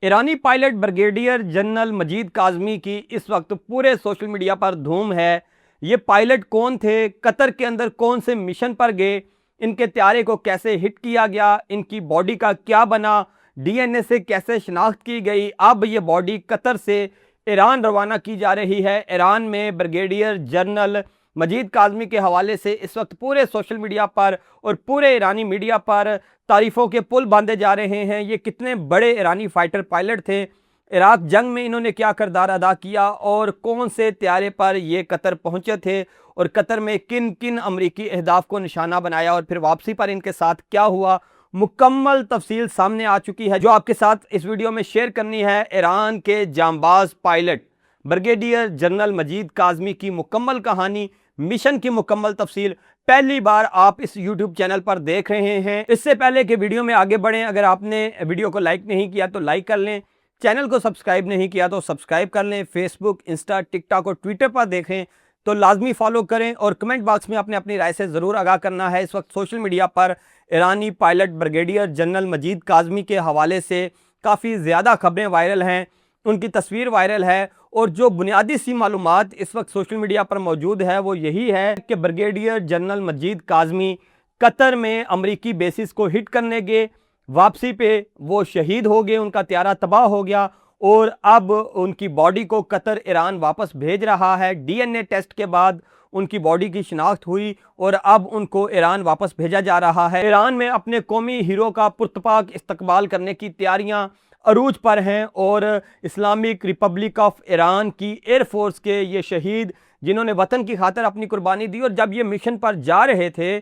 ईरानी pilot brigadier general मजीद काज़मी की इस वक्त पूरे सोशल मीडिया पर धूम है। ये पायलट कौन थे, कतर के अंदर कौन से मिशन पर गए, इनके त्यारे को कैसे हिट किया गया, इनकी बॉडी का क्या बना, डीएनए से कैसे शनाख्त की गई। अब ये बॉडी कतर से ईरान रवाना की जा रही है। ईरान में ब्रिगेडियर जनरल मजीद काज़मी के हवाले से इस वक्त पूरे सोशल मीडिया पर और पूरे ईरानी मीडिया पर तारीफ़ों के पुल बांधे जा रहे हैं। ये कितने बड़े ईरानी फाइटर पायलट थे, इराक जंग में इन्होंने क्या किरदार अदा किया और कौन से त्यारे पर ये कतर पहुंचे थे और कतर में किन किन अमरीकी अहदाफ को निशाना बनाया और फिर वापसी पर इनके साथ क्या हुआ, मुकम्मल तफसील सामने आ चुकी है जो आपके साथ इस वीडियो में शेयर करनी है। ईरान के जांबाज पायलट ब्रिगेडियर जनरल मजीद काज़मी की मुकम्मल कहानी, मिशन की मुकम्मल तफसील पहली बार आप इस YouTube चैनल पर देख रहे हैं। इससे पहले कि वीडियो में आगे बढ़ें, अगर आपने वीडियो को लाइक नहीं किया तो लाइक कर लें, चैनल को सब्सक्राइब नहीं किया तो सब्सक्राइब कर लें, फेसबुक, इंस्टा, टिकटॉक और ट्विटर पर देखें तो लाजमी फॉलो करें और कमेंट बॉक्स में अपने अपनी राय से ज़रूर आगाह करना है। इस वक्त सोशल मीडिया पर ईरानी पायलट ब्रिगेडियर जनरल मजीद काज़मी के हवाले से काफ़ी ज़्यादा खबरें वायरल हैं, उनकी तस्वीर वायरल है और जो बुनियादी सी मालूमात इस वक्त सोशल मीडिया पर मौजूद है वो यही है कि ब्रिगेडियर जनरल मजीद काज़मी कतर में अमरीकी बेसिस को हिट करने गए, वापसी पे वो शहीद हो गए, उनका त्यारा तबाह हो गया और अब उनकी बॉडी को कतर ईरान वापस भेज रहा है। डीएनए टेस्ट के बाद उनकी बॉडी की शिनाख्त हुई और अब उनको ईरान वापस भेजा जा रहा है। ईरान में अपने कौमी हीरो का पुरतपाक इस्तकबाल करने की तैयारियां अरूज पर हैं और इस्लामिक रिपब्लिक ऑफ ईरान की एयरफोर्स के ये शहीद जिन्होंने वतन की खातिर अपनी कुर्बानी दी और जब ये मिशन पर जा रहे थे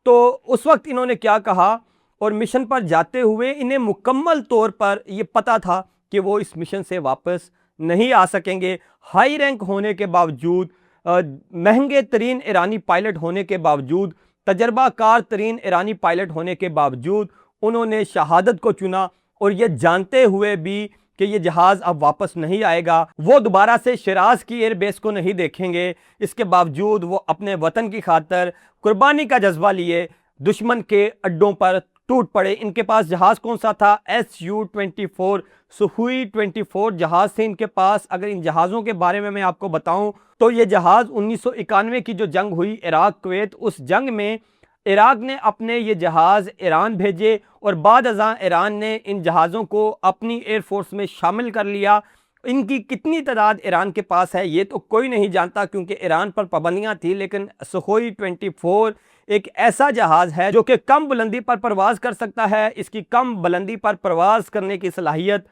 तो उस वक्त इन्होंने क्या कहा और मिशन पर जाते हुए इन्हें मुकम्मल तौर पर यह पता था कि वो इस मिशन से वापस नहीं आ सकेंगे। हाई रैंक होने के बावजूद, महंगे तरीन ईरानी पायलट होने के बावजूद, तजर्बाकार तरीन ईरानी पायलट होने के बावजूद उन्होंने शहादत को चुना और ये जानते हुए भी कि ये जहाज़ अब वापस नहीं आएगा, वो दोबारा से शिराज की एयरबेस को नहीं देखेंगे, इसके बावजूद वो अपने वतन की खातर कुर्बानी का जज्बा लिए दुश्मन के अड्डों पर टूट पड़े। इनके पास जहाज़ कौन सा था? Su-24 सुहुई 24 जहाज़ थे इनके पास। अगर इन जहाज़ों के बारे में मैं आपको बताऊं तो ये जहाज़ 1991 की जो जंग हुई इराक कुवैत, उस जंग में इराक ने अपने ये जहाज़ ईरान भेजे और बाद अज़ां ईरान ने इन जहाज़ों को अपनी एयरफोर्स में शामिल कर लिया। इनकी कितनी तादाद ईरान के पास है ये तो कोई नहीं जानता क्योंकि ईरान पर पाबंदियां थी, लेकिन सुहोई 24 एक ऐसा जहाज़ है जो कि कम बुलंदी पर परवाज़ कर सकता है। इसकी कम बुलंदी पर परवाज़ करने की सलाहियत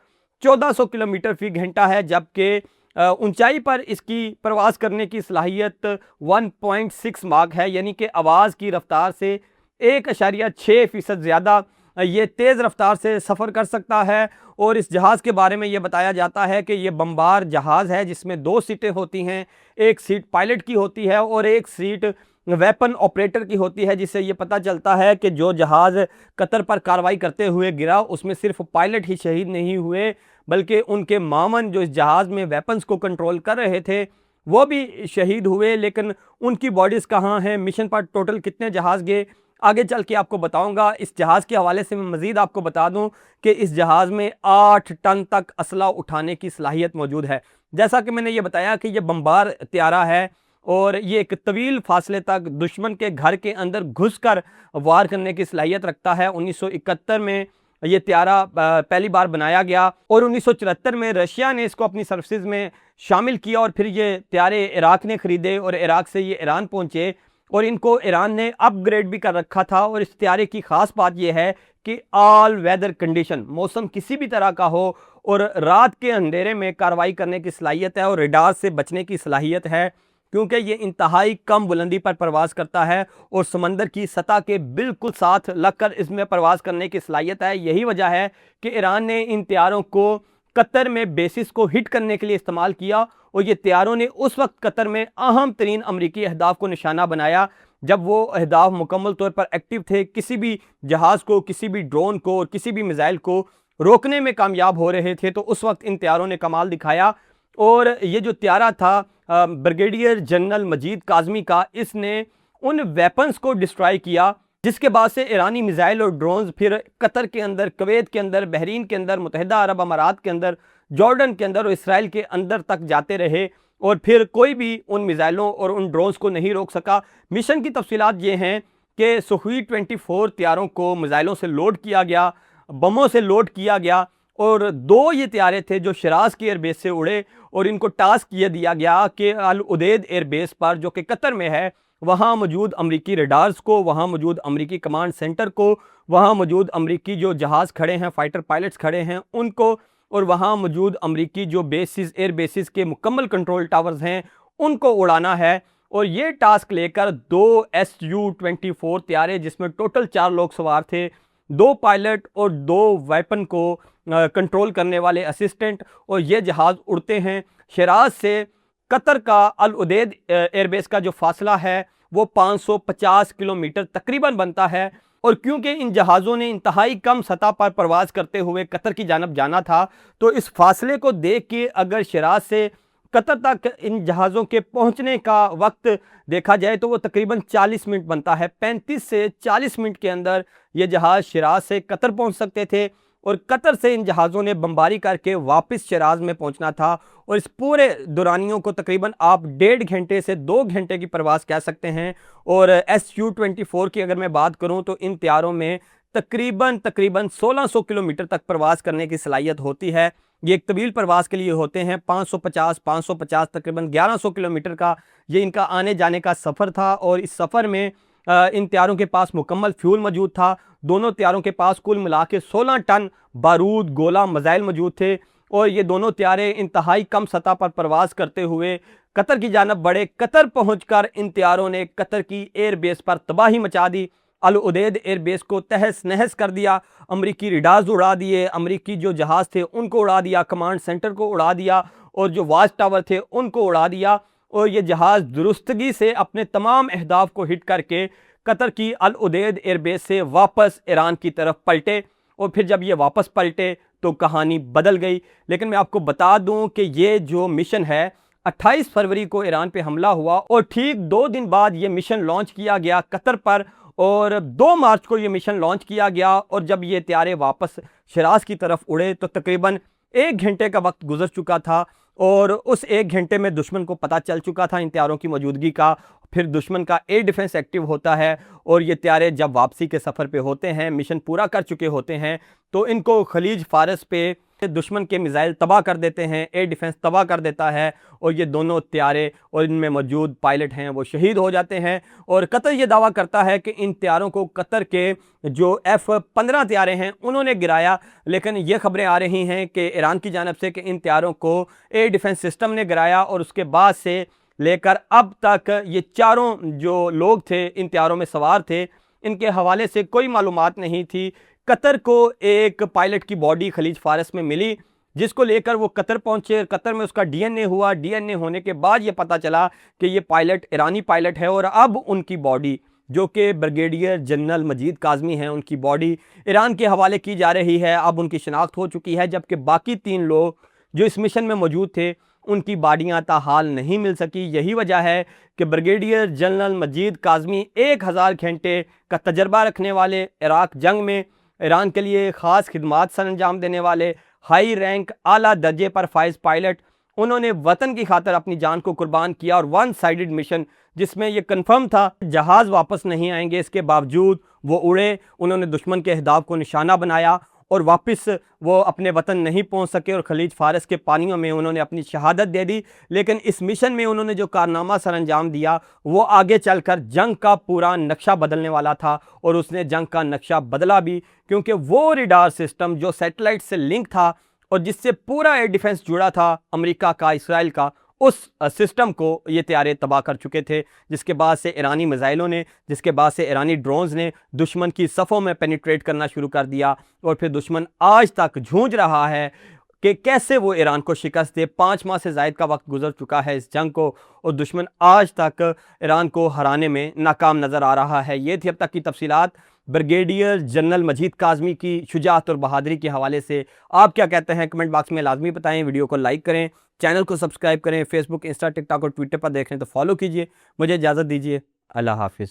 1400 किलोमीटर फी घंटा है, जबकि ऊंचाई पर इसकी परवाज़ करने की सलाहियत 1.6 माक है, यानी कि आवाज़ की रफ्तार से 1.6% ज़्यादा ये तेज़ रफ्तार से सफ़र कर सकता है। और इस जहाज़ के बारे में ये बताया जाता है कि ये बमबार जहाज़ है जिसमें 2 सीटें होती हैं, एक सीट पायलट की होती है और एक सीट वेपन ऑपरेटर की होती है, जिससे ये पता चलता है कि जो जहाज़ कतर पर कार्रवाई करते हुए गिरा उसमें सिर्फ पायलट ही शहीद नहीं हुए बल्कि उनके मामन जो इस जहाज़ में वेपन्स को कंट्रोल कर रहे थे वो भी शहीद हुए। लेकिन उनकी बॉडीज़ कहाँ हैं, मिशन पर टोटल कितने जहाज़ गए, आगे चल के आपको बताऊंगा। इस जहाज़ के हवाले से मैं मज़ीद आपको बता दूं कि इस जहाज़ में 8 टन तक असला उठाने की सलाहियत मौजूद है। जैसा कि मैंने ये बताया कि ये बमबार त्यारा है और ये एक तवील फासले तक दुश्मन के घर के अंदर घुसकर वार करने की सलाहियत रखता है। 1971 में ये त्यारा पहली बार बनाया गया और 1974 में रशिया ने इसको अपनी सर्विसेज में शामिल किया और फिर ये त्यारे इराक ने ख़रीदे और इराक से ये ईरान पहुँचे और इनको ईरान ने अपग्रेड भी कर रखा था। और इस त्यारे की ख़ास बात यह है कि ऑल वेदर कंडीशन, मौसम किसी भी तरह का हो और रात के अंधेरे में कार्रवाई करने की सलाहियत है और रडार से बचने की सलाहियत है, क्योंकि ये इंतहाई कम बुलंदी पर परवाज़ करता है और समंदर की सतह के बिल्कुल साथ लगकर इसमें परवाज़ करने की सलाहियत है। यही वजह है कि ईरान ने इन त्यारों को कतर में बेसिस को हिट करने के लिए इस्तेमाल किया और ये त्यारों ने उस वक्त कतर में अहम तरीन अमरीकी अहदाफ को निशाना बनाया जब वो अहदाफ मुकम्मल तौर पर एक्टिव थे, किसी भी जहाज़ को, किसी भी ड्रोन को और किसी भी मिसाइल को रोकने में कामयाब हो रहे थे। तो उस वक्त इन त्यारों ने कमाल दिखाया और ये जो त्यारा था ब्रिगेडियर जनरल मजीद काज़मी का, इसने उन वेपन्स को डिस्ट्रॉय किया जिसके बाद से ईरानी मिसाइल और ड्रोन्स फिर कतर के अंदर, कुवैत के अंदर, बहरीन के अंदर, मुत्तहिदा अरब अमारात के अंदर, जॉर्डन के अंदर और इसराइल के अंदर तक जाते रहे और फिर कोई भी उन मिसाइलों और उन ड्रोन्स को नहीं रोक सका। मिशन की तफसीलात ये हैं कि सुखोई 24 तैयारों को मिसाइलों से लोड किया गया, बमों से लोड किया गया और 2 ये तैयारे थे जो शिराज की एयरबेस से उड़े और इनको टास्क ये दिया गया कि अल उदैद एयरबेस पर, जो कि कतर में है, वहाँ मौजूद अमरीकी रडार्स को, वहाँ मौजूद अमरीकी कमांड सेंटर को, वहाँ मौजूद अमरीकी जो जहाज़ खड़े हैं, फाइटर पायलट्स खड़े हैं उनको, और वहाँ मौजूद अमरीकी जो बेसिस, एयर बेसिस के मुकम्मल कंट्रोल टावर्स हैं उनको उड़ाना है। और ये टास्क लेकर 2 Su-24 तैयारे, जिसमें टोटल 4 लोग सवार थे, 2 पायलट और 2 वेपन को कंट्रोल करने वाले असिस्टेंट, और ये जहाज़ उड़ते हैं। शिराज से कतर का अल उदैद एयरबेस का जो फासला है वो 550 किलोमीटर तकरीबन बनता है। और क्योंकि इन जहाज़ों ने इंतहाई कम सतह पर परवाज़ करते हुए कतर की जानब जाना था, तो इस फासले को देख के अगर शिराज से कतर तक इन जहाज़ों के पहुंचने का वक्त देखा जाए तो वो तकरीबन 40 मिनट बनता है। 35 से 40 मिनट के अंदर ये जहाज़ शिराज से कतर पहुंच सकते थे और कतर से इन जहाज़ों ने बमबारी करके वापस शिराज में पहुंचना था। और इस पूरे दुरानियों को तकरीबन आप 1.5 घंटे से 2 घंटे की परवाज़ कह सकते हैं। और Su-24 की अगर मैं बात करूं तो इन तैयारों में तकरीबन 1600 किलोमीटर तक परवाज़ करने की सलाहियत होती है। ये एक तवील परवाज़ के लिए होते हैं। 550 तकरीबन 1100 किलोमीटर का ये इनका आने जाने का सफ़र था। और इस सफ़र में इन तैयारों के पास मुकम्मल फ्यूल मौजूद था। दोनों तैयारों के पास कुल मिला के 16 टन बारूद, गोला, मिसाइल मौजूद थे। और ये दोनों तैयारे इंतहाई कम सतह पर परवाज़ करते हुए कतर की जानब बढ़े। कतर पहुंचकर इन तैयारों ने कतर की एयरबेस पर तबाही मचा दी। अल उदैद एयरबेस को तहस नहस कर दिया। अमरीकी रडार्स उड़ा दिए, अमरीकी जो जहाज़ थे उनको उड़ा दिया, कमांड सेंटर को उड़ा दिया और जो वाच टावर थे उनको उड़ा दिया। और ये जहाज़ दुरुस्तगी से अपने तमाम अहदाफ को हिट करके कतर की अल उदैद एयरबेस से वापस ईरान की तरफ पलटे। और फिर जब ये वापस पलटे तो कहानी बदल गई। लेकिन मैं आपको बता दूं कि ये जो मिशन है 28 फरवरी को ईरान पे हमला हुआ और ठीक 2 दिन बाद ये मिशन लॉन्च किया गया कतर पर और 2 मार्च को ये मिशन लॉन्च किया गया। और जब ये तैयारे वापस शिराज की तरफ उड़े तो तकरीबन 1 घंटे का वक्त गुजर चुका था और उस 1 घंटे में दुश्मन को पता चल चुका था इन तैयारों की मौजूदगी का। फिर दुश्मन का एयर डिफेंस एक्टिव होता है और ये तैयारे जब वापसी के सफ़र पे होते हैं, मिशन पूरा कर चुके होते हैं, तो इनको खलीज फारस पे दुश्मन के मिसाइल तबाह कर देते हैं, एयर डिफेंस तबाह कर देता है और ये दोनों तैयारे और इनमें मौजूद पायलट हैं वो शहीद हो जाते हैं। और कतर ये दावा करता है कि इन तैयारों को कतर के जो F-15 तैयारे हैं उन्होंने गिराया। लेकिन ये खबरें आ रही हैं कि ईरान की जानब से कि इन तैयारों को एयर डिफेंस सिस्टम ने गिराया और उसके बाद से लेकर अब तक ये चारों जो लोग थे इन तैयारों में सवार थे, इनके हवाले से कोई मालूमात नहीं थी। कतर को एक पायलट की बॉडी खलीज फारस में मिली जिसको लेकर वो कतर पहुंचे। कतर में उसका डीएनए हुआ। डीएनए होने के बाद ये पता चला कि ये पायलट ईरानी पायलट है और अब उनकी बॉडी, जो कि ब्रिगेडियर जनरल मजीद काज़मी हैं, उनकी बॉडी ईरान के हवाले की जा रही है। अब उनकी शिनाख्त हो चुकी है, जबकि बाकी 3 लोग जो इस मिशन में मौजूद थे उनकी बाडियाँ ताहाल नहीं मिल सकी। यही वजह है कि ब्रिगेडियर जनरल मजीद काज़मी 1000 घंटे का तजर्बा रखने वाले, इराक जंग में ईरान के लिए ख़ास खिदमात सर अंजाम देने वाले, हाई रैंक आला दर्जे पर फाइज पायलट, उन्होंने वतन की खातर अपनी जान को कुर्बान किया। और 1 साइडेड मिशन जिसमें यह कन्फर्म था जहाज़ वापस नहीं आएंगे, इसके बावजूद वो उड़े, उन्होंने दुश्मन के अहदाफ को निशाना बनाया और वापस वो अपने वतन नहीं पहुंच सके और खलीज फारस के पानियों में उन्होंने अपनी शहादत दे दी। लेकिन इस मिशन में उन्होंने जो कारनामा सर अंजाम दिया वो आगे चलकर जंग का पूरा नक्शा बदलने वाला था और उसने जंग का नक्शा बदला भी, क्योंकि वो रडार सिस्टम जो सैटेलाइट से लिंक था और जिससे पूरा एयर डिफेंस जुड़ा था अमेरिका का, इसराइल का, उस सिस्टम को ये तैयारे तबाह कर चुके थे। जिसके बाद से ईरानी मिसाइलों ने, जिसके बाद से ईरानी ड्रोन्स ने दुश्मन की सफ़ों में पेनिट्रेट करना शुरू कर दिया और फिर दुश्मन आज तक जूझ रहा है कि कैसे वो ईरान को शिकस्त दे। 5 माह से ज़ायद का वक्त गुजर चुका है इस जंग को और दुश्मन आज तक ईरान को हराने में नाकाम नज़र आ रहा है। ये थी अब तक की तफसीलात ब्रिगेडियर जनरल मजीद काज़मी की शुजाअत और बहादुरी के हवाले से। आप क्या कहते हैं कमेंट बॉक्स में लाजमी बताएं। वीडियो को लाइक करें, चैनल को सब्सक्राइब करें। फेसबुक, इंस्टा, टिकटॉक और ट्विटर पर देख रहे हैं तो फॉलो कीजिए। मुझे इजाज़त दीजिए। अल्लाह हाफिज़।